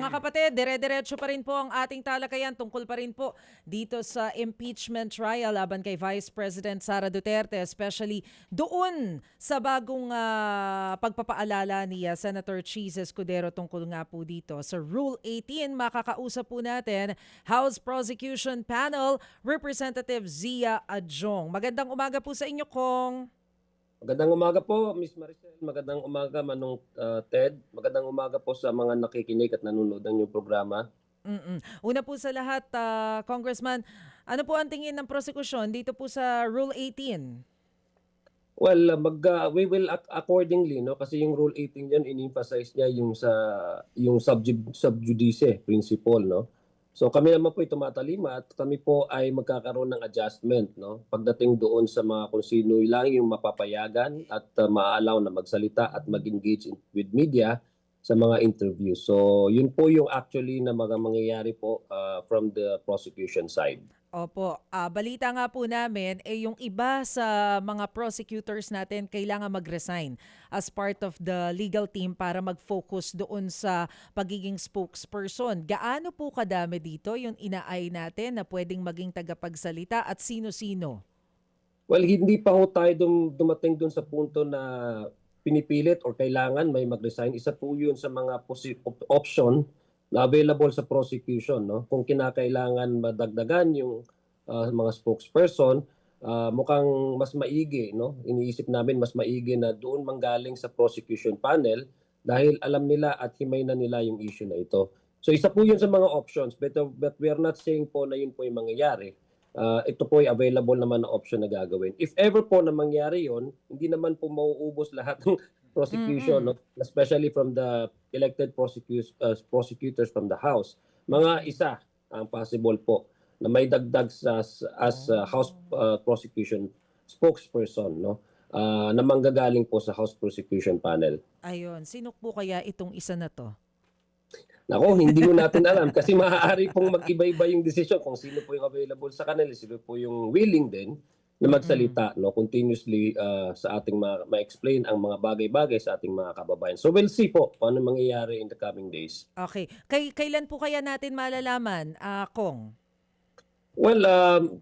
Mga kapatid, dire-diretso pa rin po ang ating talakayan tungkol pa rin po dito sa impeachment trial laban kay Vice President Sara Duterte, especially doon sa bagong pagpapaalala ni Senator Cheese Escudero tungkol nga po dito sa Rule 18. Makakausap po natin House Prosecution Panel Representative Zia Adjong. Magandang umaga po sa inyo, Kong. Magandang umaga po, Miss Maricel. Magandang umaga, Manong Ted. Magandang umaga po sa mga nakikinig at nanonood ng inyong programa. Una po sa lahat, Congressman, ano po ang tingin ng prosekusyon dito po sa Rule 18? Well, we will act accordingly, no? Kasi yung Rule 18 yan, in-emphasize niya yung sub judice principle, no? So kami naman po ay tumatalima at kami po ay magkakaroon ng adjustment, no? Pagdating doon sa mga kung sino lang yung mapapayagan at maaalaw na magsalita at mag-engage with media sa mga interview. So yun po yung actually na mangyayari po from the prosecution side. Opo, balita nga po namin, yung iba sa mga prosecutors natin kailangan mag-resign as part of the legal team para mag-focus doon sa pagiging spokesperson. Gaano po kadami dito yung inaay natin na pwedeng maging tagapagsalita at sino-sino? Well, hindi pa ho tayo dumating dun sa punto na pinipilit or kailangan may mag-resign. Isa po yun sa mga option na available sa prosecution, no? Kung kinakailangan madagdagan yung mga spokesperson, mukhang mas maigi, no? Iniisip namin mas maigi na doon manggaling sa prosecution panel dahil alam nila at himay na nila yung issue na ito. So isa po yun sa mga options, but we are not saying po na yun po yung mangyayari. Ito po ay available naman na option na gagawin. If ever po na mangyari yon, hindi naman po mauubos lahat ng prosecution, no? Especially from the elected prosecutors from the House. Mga isa ang possible po na may dagdag as House prosecution spokesperson, no? Na manggagaling po sa House prosecution panel. Ayun, sino po kaya itong isa na to? Nako, hindi ko natin alam kasi maaari pong mag-iba-iba yung desisyon kung sino po yung available sa kanila, sino po yung willing din na magsalita, no, continuously sa ating ma-explain ang mga bagay-bagay sa ating mga kababayan. So we'll see po kung ano mangyayari in the coming days. Okay. Kailan po kaya natin malalaman, Kong? Well,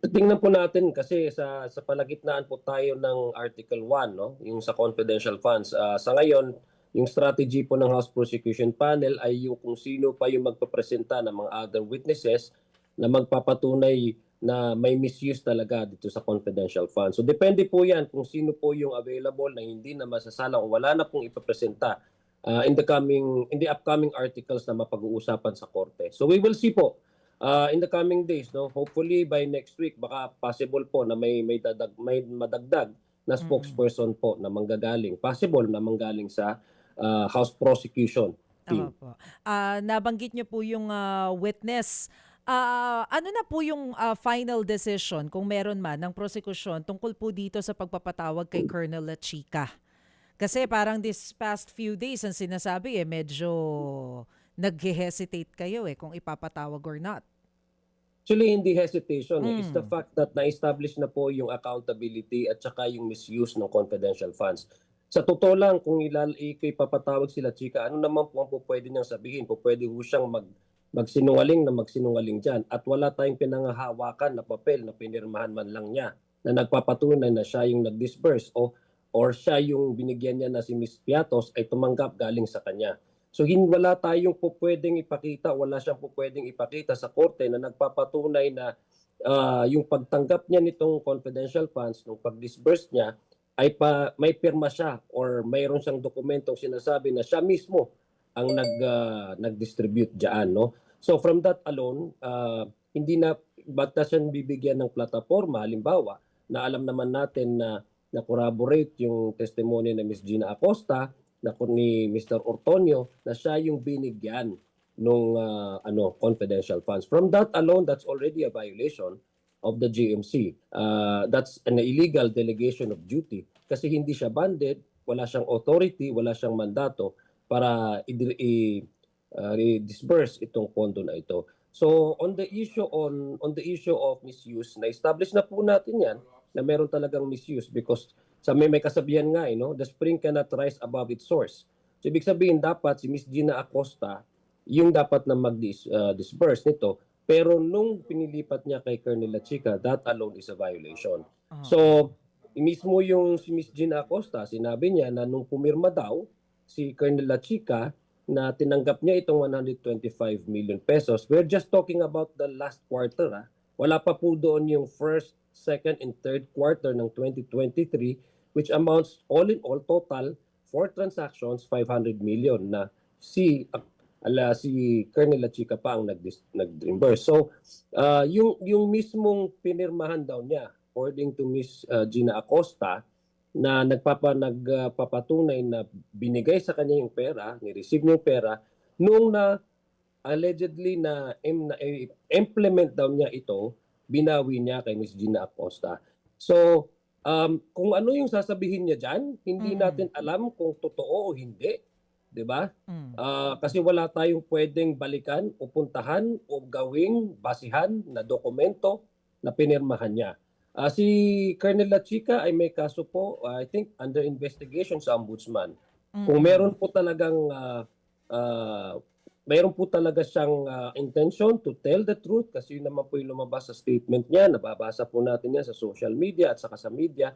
tingnan po natin kasi sa palagitnaan po tayo ng Article 1, no, yung sa confidential funds. Sa ngayon, yung strategy po ng House Prosecution Panel ay yung kung sino pa yung magpapresenta ng mga other witnesses na magpapatunay na may misuse talaga dito sa confidential funds. So depende po yan kung sino po yung available na hindi na masasala o wala na pong ipapresenta in the upcoming articles na mapag-uusapan sa korte. So we will see po in the coming days, no. Hopefully by next week baka possible po na may madagdag na spokesperson po na manggagaling, possible na manggaling sa House prosecution team. Opo. Nabanggit niyo po yung witness. Ano na po yung final decision kung meron man ng prosekusyon tungkol po dito sa pagpapatawag kay Colonel Lachica? Kasi parang this past few days ang sinasabi medyo nag-hesitate kayo kung ipapatawag or not. Actually, hindi hesitation. It's the fact that na-establish na po yung accountability at saka yung misuse ng confidential funds. Sa totoo lang, kung ipapatawag sila, chika, ano naman po ang pwede niyang sabihin? Pwede ho siyang magsinungaling dyan. At wala tayong pinangahawakan na papel na pinirmahan man lang niya na nagpapatunay na siya yung nag-disburse or siya yung binigyan niya na si Ms. Piatos ay tumanggap galing sa kanya. So wala tayong pwedeng ipakita, wala siyang pwedeng ipakita sa korte na nagpapatunay na yung pagtanggap niya nitong confidential funds, nung pag-disburse niya, ay may pirma siya or mayroon siyang dokumentong sinasabi na siya mismo ang nag-distribute diyan, no? So from that alone, hindi na basta siya bibigyan ng plataforma, halimbawa, na alam naman natin na corroborate yung testimonya ni Ms. Gina Acosta, ni Mr. Ortonio, na siya yung binigyan nung confidential funds. From that alone, that's already a violation of the GMC. That's an illegal delegation of duty kasi hindi siya banded, wala siyang authority, wala siyang mandato para i-disburse itong pondo na ito. So on the issue of misuse, na-establish na po natin 'yan na meron talagang misuse because may kasabihan nga the spring cannot rise above its source. So ibig sabihin dapat si Miss Gina Acosta yung dapat na mag-disburse nito. Pero nung pinilipat niya kay Colonel La Chica, that alone is a violation. So, mismo yung si Miss Gina Acosta, sinabi niya na nung pumirma daw si Colonel La Chica na tinanggap niya itong 125 million pesos. We're just talking about the last quarter. Wala pa po doon yung first, second, and third quarter ng 2023 which amounts all in all total for transactions 500 million na si Colonel La Chica pa ang nag-reimburse. So, yung mismong pinirmahan daw niya according to Miss Gina Acosta na nagpapatunay na binigay sa kanya yung pera, ni-receive niya yung pera nung na allegedly na implement daw niya ito, binawi niya kay Miss Gina Acosta. So, kung ano yung sasabihin niya diyan, hindi natin alam kung totoo o hindi, 'di ba? Kasi wala tayong pwedeng balikan o puntahan o gawing basihan na dokumento na pinirmahan niya. Si Colonel La Chica ay may kaso po, I think under investigation sa Ombudsman. Kung meron po talagang mayroon po talaga siyang intention to tell the truth kasi yun naman po yung lumabas sa statement niya, nababasa po natin yan sa social media at saka sa media,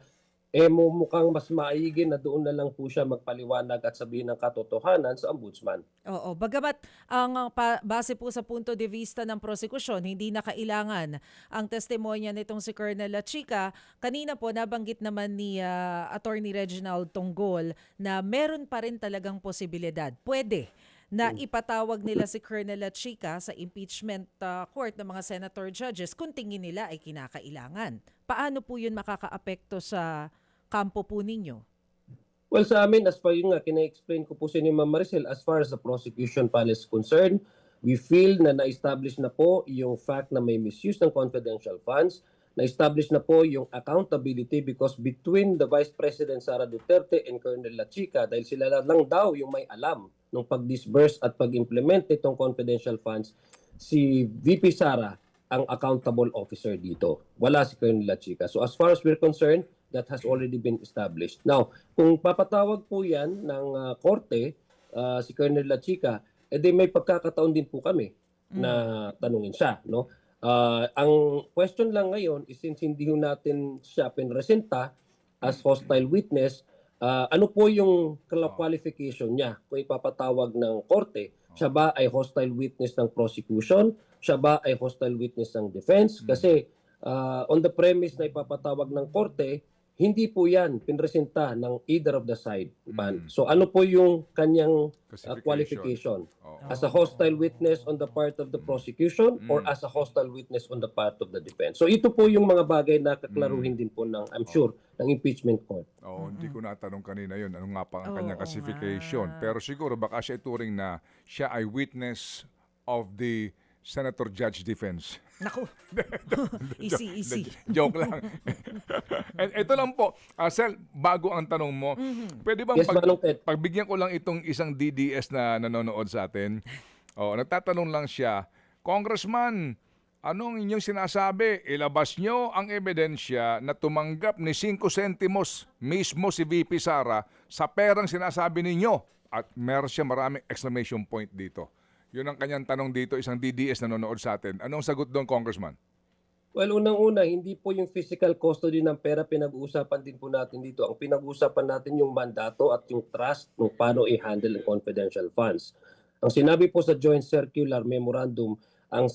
mukhang mas maigi na doon na lang po siya magpaliwanag at sabihin ng katotohanan sa Ombudsman. Oo, bagamat ang base po sa punto de vista ng prosekusyon, hindi na kailangan ang testimonya nitong si Colonel La Chica. Kanina po nabanggit naman ni Attorney Reginald Tonggol na meron pa rin talagang posibilidad. Pwede na ipatawag nila si Colonel La Chica sa impeachment court ng mga senator judges kung tingin nila ay kinakailangan. Paano po yun makakaapekto sa kampo po ninyo? Well, sa amin, as far yung kina-explain ko po sa inyo, Ma'am Maricel, as far as the prosecution file is concerned, we feel na na-establish na po yung fact na may misuse ng confidential funds, na-establish na po yung accountability because between the Vice President Sara Duterte and Colonel La Chica, dahil sila lang daw yung may alam nung pag-disburse at pag-implement itong confidential funds, si VP Sara ang accountable officer dito. Wala si Colonel La Chica. So as far as we're concerned, that has already been established. Now, kung papatawag po yan ng korte, si Colonel La Chica, edi may pagkakataon din po kami na tanungin siya. No? Ang question lang ngayon is since hindi natin siya pinresenta as hostile witness, ano po yung qualification niya kung ipapatawag ng korte? Siya ba ay hostile witness ng prosecution? Siya ba ay hostile witness ng defense? Kasi on the premise na ipapatawag ng korte, hindi po yan pinresenta ng either of the side. So ano po yung kanyang qualification? As a hostile witness on the part of the prosecution or as a hostile witness on the part of the defense? So ito po yung mga bagay na kaklaruhin din po ng, I'm sure, ng impeachment court. Hindi ko natanong kanina yun. Ano nga pa ang kanyang classification? Pero siguro baka siya ituring na siya ay witness of the Senator Judge Defense. Naku, easy. Joke lang. Ito lang po, Sel, bago ang tanong mo, pwede bang Yes, Manong Ted. pagbigyan ko lang itong isang DDS na nanonood sa atin? Nagtatanong lang siya, Congressman, anong inyong sinasabi? Ilabas nyo ang ebidensya na tumanggap ni 5 sentimos mismo si VP Sara sa perang sinasabi ninyo. At meron siya maraming exclamation point dito. Yun ang kanyang tanong dito, isang DDS na nanonood sa atin. Anong sagot doon, Congressman? Well, unang-una, hindi po yung physical custody ng pera pinag-uusapan din po natin dito. Ang pinag-uusapan natin yung mandato at yung trust kung paano i-handle ang confidential funds. Ang sinabi po sa Joint Circular Memorandum, ang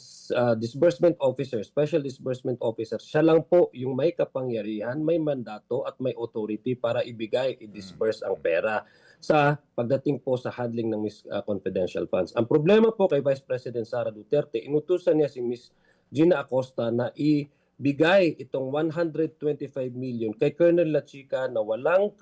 disbursement officer, special disbursement officer, siya lang po yung may kapangyarihan, may mandato at may authority para i-disburse ang pera sa pagdating po sa handling ng confidential funds. Ang problema po kay Vice President Sara Duterte, inutusan niya si Ms. Gina Acosta na ibigay itong 125 million kay Colonel La Chica na walang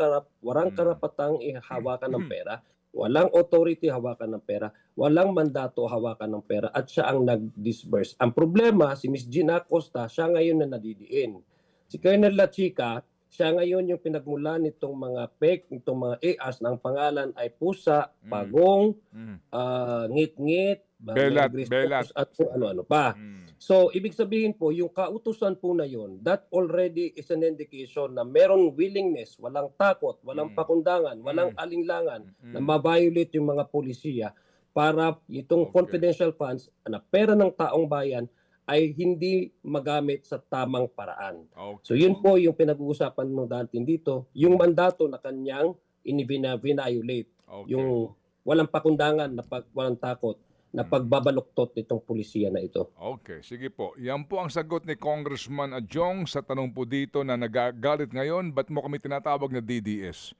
karapatang ihawakan ng pera, walang authority hawakan ng pera, walang mandato hawakan ng pera at siya ang nag-disburse. Ang problema, si Ms. Gina Acosta, siya ngayon na nadidiin. Si Colonel La Chica, siya ngayon yung pinagmulan nitong mga PEC, nitong mga ARs na ang pangalan ay pusa, pagong, ngit-ngit, Belat. at kung ano-ano pa. So, ibig sabihin po, yung kautusan po na yun, that already is an indication na merong willingness, walang takot, walang pakundangan, walang alinlangan na ma-violate yung mga polisiya para itong Okay. confidential funds na pera ng taong bayan ay hindi magamit sa tamang paraan. So Okay. yun po yung pinag-uusapan natin dito, yung mandato na kanyang violate, Okay. yung walang pakundangan na walang takot na pagbabaluktot nitong pulisiya na ito. Okay, sige po. Yan po ang sagot ni Congressman Adjong sa tanong po dito na nagagalit ngayon, ba't mo kami tinatawag na DDS?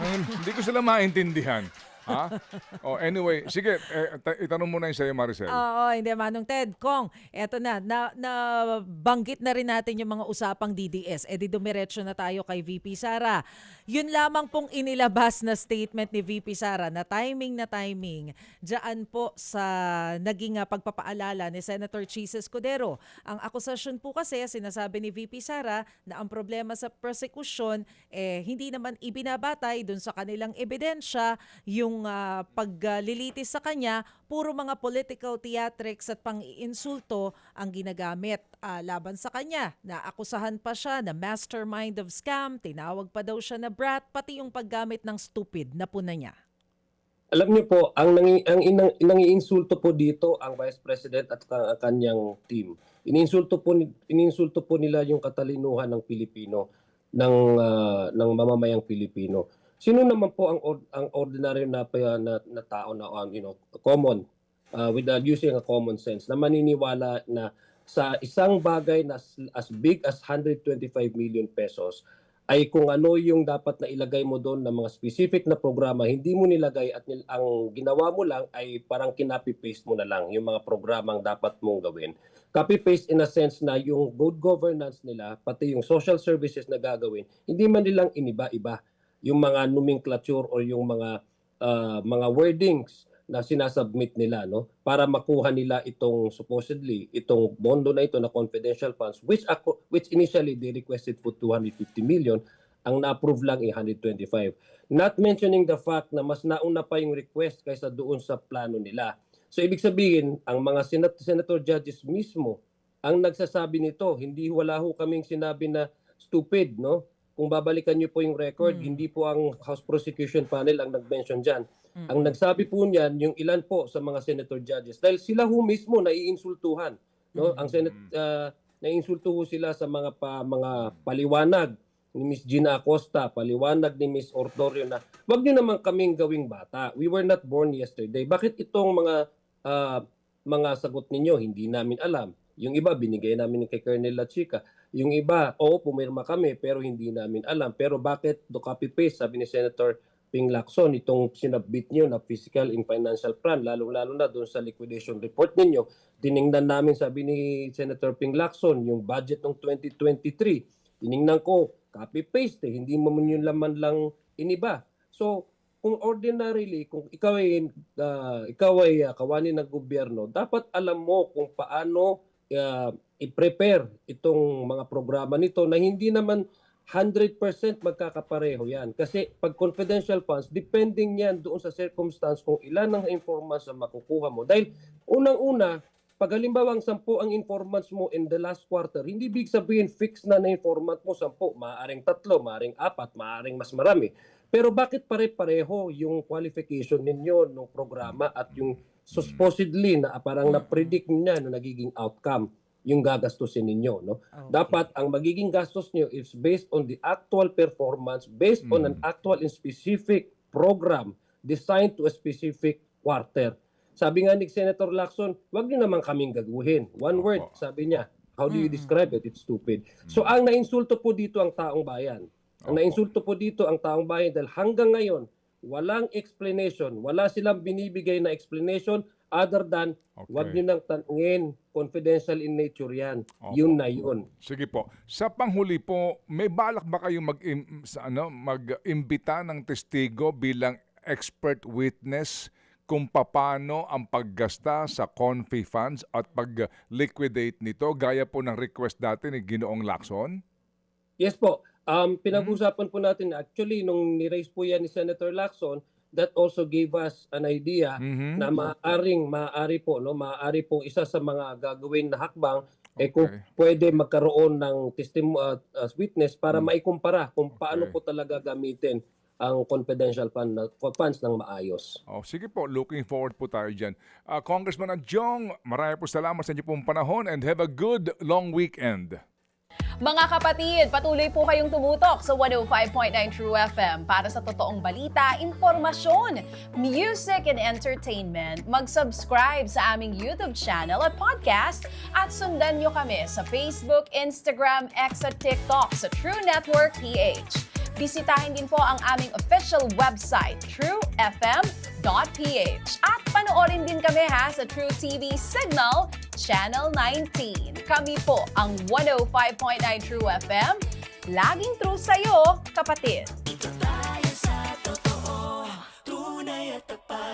Hindi ko sila maintindihan. Ha? Oh, anyway, sige, itanong mo na yun sa'yo, Maricel. Oo, hindi Manong Ted. Kong, eto na banggit na rin natin yung mga usapang DDS. Di dumiretso na tayo kay VP Sara. Yun lamang pong inilabas na statement ni VP Sara na timing diyan po sa naging pagpapaalala ni Senator Chis Escudero. Ang akusasyon po kasi, sinasabi ni VP Sara na ang problema sa prosekusyon hindi naman ibinabatay dun sa kanilang ebidensya yung paglilitis sa kanya, puro mga political theatrics at pang-iinsulto ang ginagamit laban sa kanya. Naakusahan pa siya na mastermind of scam, tinawag pa daw siya na brat, pati yung paggamit ng stupid na puna niya. Alam niyo po, ang nangiinsulto po dito ang Vice President at ang kanyang team. Ininsulto po nila yung katalinuhan ng Pilipino, ng mamamayang Pilipino. Sino naman po ang ordinary na tao na common using a common sense na maniniwala na sa isang bagay na as big as 125 million pesos ay kung ano yung dapat na ilagay mo doon na mga specific na programa, hindi mo nilagay at ang ginawa mo lang ay parang kinopy-paste mo na lang yung mga programang dapat mong gawin. Copy-paste in a sense na yung good governance nila, pati yung social services na gagawin, hindi man nilang iniba-iba yung mga nomenclature or yung mga wordings na sinasubmit nila, no, para makuha nila itong supposedly itong bondo na ito na confidential funds, which initially they requested for 250 million, ang na-approve lang ay 125. Not mentioning the fact na mas nauna pa yung request kaysa doon sa plano nila. So ibig sabihin, ang mga senator judges mismo ang nagsasabi nito, wala ho kaming sinabi na stupid, no? Kung babalikan niyo po yung record, hindi po ang House Prosecution Panel ang nag-mention dyan. Ang nagsabi po niyan, yung ilan po sa mga senator judges. Dahil sila ho mismo naiinsultuhan. No? Ang naiinsulto ho sila sa mga paliwanag ni Ms. Gina Acosta, paliwanag ni Ms. Ortorio na wag niyo naman kaming gawing bata. We were not born yesterday. Bakit itong mga sagot ninyo hindi namin alam? Yung iba, binigay namin kay Colonel Lachica. Yung iba, pumirma kami pero hindi namin alam. Pero bakit do copy-paste, sabi ni Senator Ping Lacson, itong sinabit nyo na fiscal and financial plan, lalo-lalo na doon sa liquidation report ninyo. Tiningnan namin, sabi ni Senator Ping Lacson, yung budget ng 2023. Tiningnan ko, copy-paste, hindi mo yun laman lang iniba. So, kung ordinarily, kung ikaw ay kawani ng gobyerno, dapat alam mo kung paano i-prepare itong mga programa nito na hindi naman 100% magkakapareho yan. Kasi pag confidential funds, depending yan doon sa circumstance kung ilan ang informants na makukuha mo. Dahil unang-una, pag halimbawa ang 10 ang informants mo in the last quarter, hindi big sabihin fix na informant mo 10, maaaring 3, maaaring 4, maaaring mas marami. Pero bakit pare-pareho yung qualification ninyo ng programa at yung supposedly na parang na-predict niya na nagiging outcome yung gagastusin ninyo, no? Okay. Dapat ang magiging gastos niyo is based on the actual performance, based on an actual and specific program designed to a specific quarter. Sabi nga ni Senator Lacson, wag niyo naman kaming gaguhin. One word, sabi niya. How do you describe it? It's stupid. So ang nainsulto po dito ang taong bayan. Ang nainsulto po dito ang taong bayan dahil hanggang ngayon, walang explanation. Wala silang binibigay na explanation other than wag niyo nang tanungin. Confidential in nature yan. Yun na yun. Sige po. Sa panghuli po, may balak ba kayong mag-imbita ng testigo bilang expert witness kung paano ang paggasta sa confi funds at pag-liquidate nito gaya po ng request dati ni Ginoong Lacson? Yes po. Pinag-usapan po natin, actually, nung ni-raise po yan ni Senator Lacson, that also gave us an idea na maaari po isa sa mga gagawin na hakbang kung pwede magkaroon ng witness para maikumpara kung paano po talaga gamitin ang confidential funds ng maayos. Oh, sige po, looking forward po tayo dyan. Congressman Adjong, marami po salamat sa inyo pong panahon and have a good long weekend. Mga kapatid, patuloy po kayong tumutok sa 105.9 True FM para sa totoong balita, impormasyon, music and entertainment. Mag-subscribe sa aming YouTube channel at podcast at sundan nyo kami sa Facebook, Instagram, X at TikTok sa True Network PH. Bisitahin din po ang aming official website, truefm.ph. At panoorin din kami sa True TV Signal, Channel 19. Kami po ang 105.9 True FM. Laging true sa'yo, kapatid. Dito tayo sa totoo, tunay at tapat.